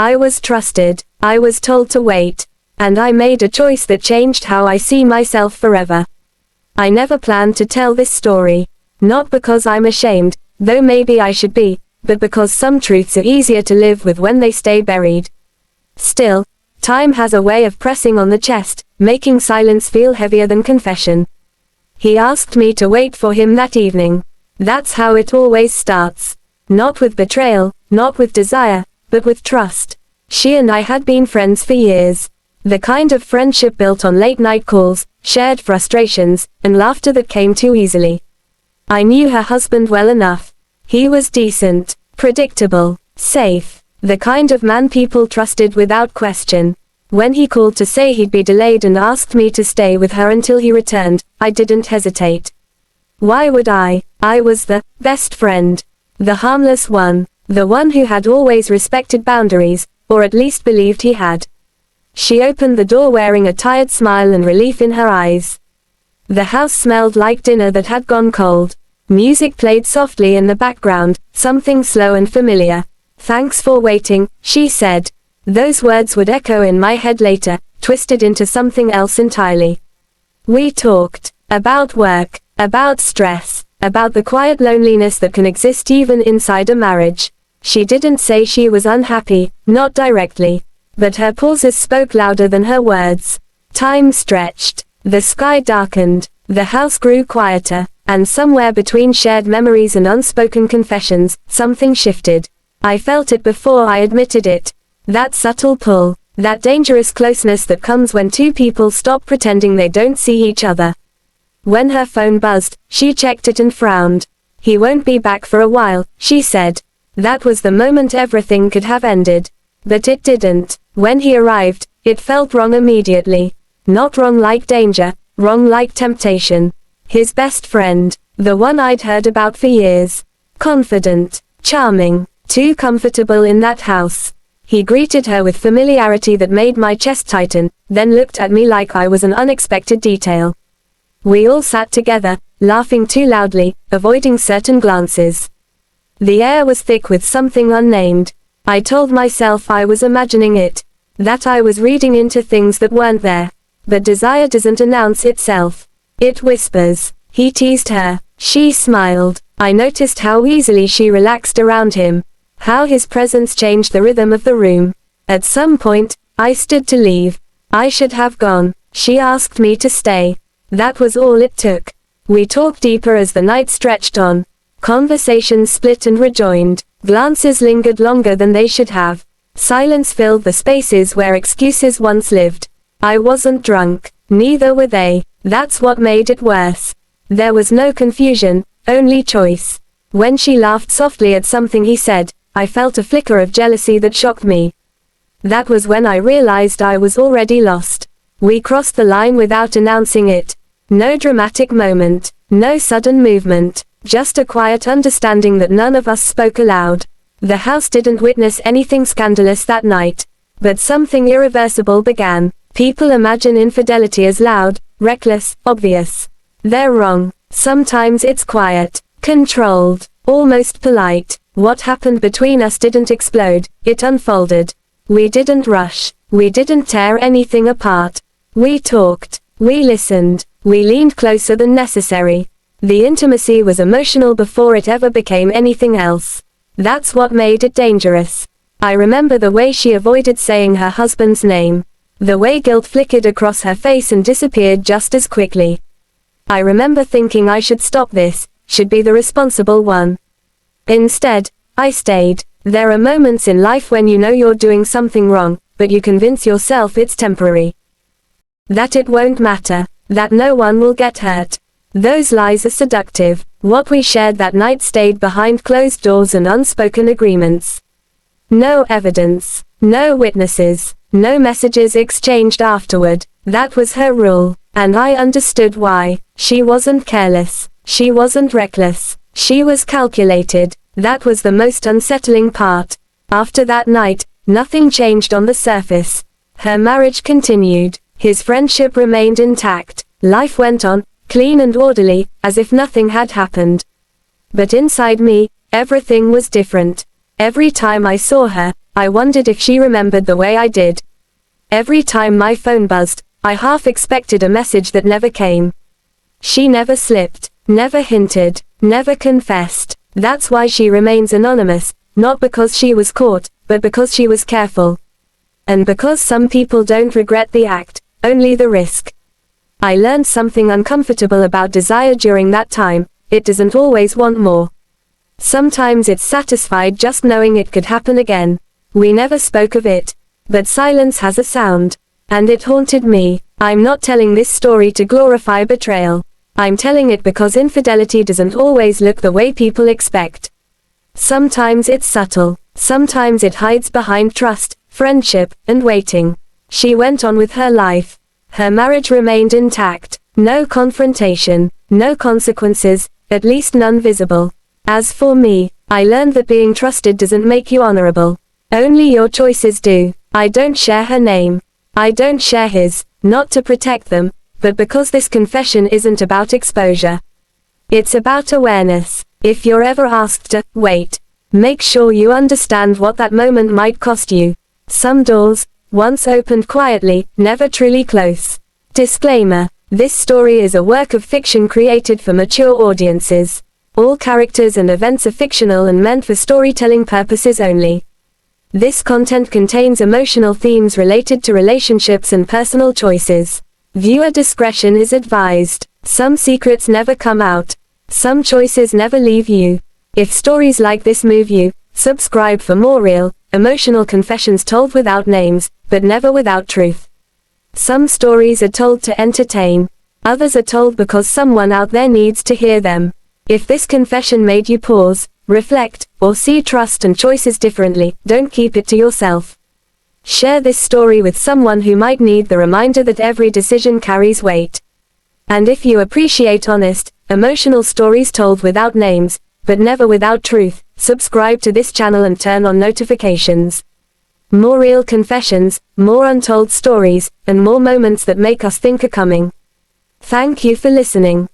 I was trusted, I was told to wait. And I made a choice that changed how I see myself forever. I never planned to tell this story. Not because I'm ashamed, though maybe I should be, but because some truths are easier to live with when they stay buried. Still, time has a way of pressing on the chest, making silence feel heavier than confession. He asked me to wait for him that evening. That's how it always starts. Not with betrayal, not with desire, but with trust. She and I had been friends for years. The kind of friendship built on late-night calls, shared frustrations, and laughter that came too easily. I knew her husband well enough. He was decent, predictable, safe, the kind of man people trusted without question. When he called to say he'd be delayed and asked me to stay with her until he returned, I didn't hesitate. Why would I? I was the best friend. The harmless one. The one who had always respected boundaries, or at least believed he had. She opened the door wearing a tired smile and relief in her eyes. The house smelled like dinner that had gone cold. Music played softly in the background, something slow and familiar. "Thanks for waiting," she said. Those words would echo in my head later, twisted into something else entirely. We talked about work, about stress, about the quiet loneliness that can exist even inside a marriage. She didn't say she was unhappy, not directly. But her pauses spoke louder than her words. Time stretched. The sky darkened. The house grew quieter. And somewhere between shared memories and unspoken confessions, something shifted. I felt it before I admitted it. That subtle pull. That dangerous closeness that comes when two people stop pretending they don't see each other. When her phone buzzed, she checked it and frowned. "He won't be back for a while," she said. That was the moment everything could have ended. But it didn't. When he arrived, it felt wrong immediately. Not wrong like danger, wrong like temptation. His best friend, the one I'd heard about for years. Confident, charming, too comfortable in that house. He greeted her with familiarity that made my chest tighten, then looked at me like I was an unexpected detail. We all sat together, laughing too loudly, avoiding certain glances. The air was thick with something unnamed. I told myself I was imagining it. That I was reading into things that weren't there. But desire doesn't announce itself. It whispers. He teased her. She smiled. I noticed how easily she relaxed around him. How his presence changed the rhythm of the room. At some point, I stood to leave. I should have gone. She asked me to stay. That was all it took. We talked deeper as the night stretched on. Conversations split and rejoined. Glances lingered longer than they should have. Silence filled the spaces where excuses once lived. I wasn't drunk. Neither were they. That's what made it worse. There was no confusion, only choice. When she laughed softly at something he said, I felt a flicker of jealousy that shocked me. That was when I realized I was already lost. We crossed the line without announcing it. No dramatic moment. No sudden movement. Just a quiet understanding that none of us spoke aloud. The house didn't witness anything scandalous that night. But something irreversible began. People imagine infidelity as loud, reckless, obvious. They're wrong. Sometimes it's quiet, controlled, almost polite. What happened between us didn't explode, it unfolded. We didn't rush. We didn't tear anything apart. We talked. We listened. We leaned closer than necessary. The intimacy was emotional before it ever became anything else. That's what made it dangerous. I remember the way she avoided saying her husband's name. The way guilt flickered across her face and disappeared just as quickly. I remember thinking I should stop this, should be the responsible one. Instead, I stayed. There are moments in life when you know you're doing something wrong, but you convince yourself it's temporary. That it won't matter. That no one will get hurt. Those lies are seductive. What we shared that night stayed behind closed doors and unspoken agreements. No evidence. No witnesses. No messages exchanged afterward. That was her rule. And I understood why. She wasn't careless. She wasn't reckless. She was calculated. That was the most unsettling part. After that night, nothing changed on the surface. Her marriage continued. His friendship remained intact. Life went on, clean and orderly, as if nothing had happened. But inside me, everything was different. Every time I saw her, I wondered if she remembered the way I did. Every time my phone buzzed, I half expected a message that never came. She never slipped, never hinted, never confessed. That's why she remains anonymous, not because she was caught, but because she was careful. And because some people don't regret the act, only the risk. I learned something uncomfortable about desire during that time: it doesn't always want more. Sometimes it's satisfied just knowing it could happen again. We never spoke of it. But silence has a sound. And it haunted me. I'm not telling this story to glorify betrayal. I'm telling it because infidelity doesn't always look the way people expect. Sometimes it's subtle. Sometimes it hides behind trust, friendship, and waiting. She went on with her life. Her marriage remained intact. No confrontation. No consequences, at least none visible. As for me, I learned that being trusted doesn't make you honorable. Only your choices do. I don't share her name. I don't share his, not to protect them, but because this confession isn't about exposure. It's about awareness. If you're ever asked to wait, make sure you understand what that moment might cost you. Some doors, once opened quietly, never truly close. Disclaimer: this story is a work of fiction created for mature audiences. All characters and events are fictional and meant for storytelling purposes only. This content contains emotional themes related to relationships and personal choices. Viewer discretion is advised. Some secrets never come out. Some choices never leave you. If stories like this move you, subscribe for more real, emotional confessions told without names, but never without truth. Some stories are told to entertain. Others are told because someone out there needs to hear them. If this confession made you pause, reflect, or see trust and choices differently, don't keep it to yourself. Share this story with someone who might need the reminder that every decision carries weight. And if you appreciate honest, emotional stories told without names, but never without truth, subscribe to this channel and turn on notifications. More real confessions, more untold stories, and more moments that make us think are coming. Thank you for listening.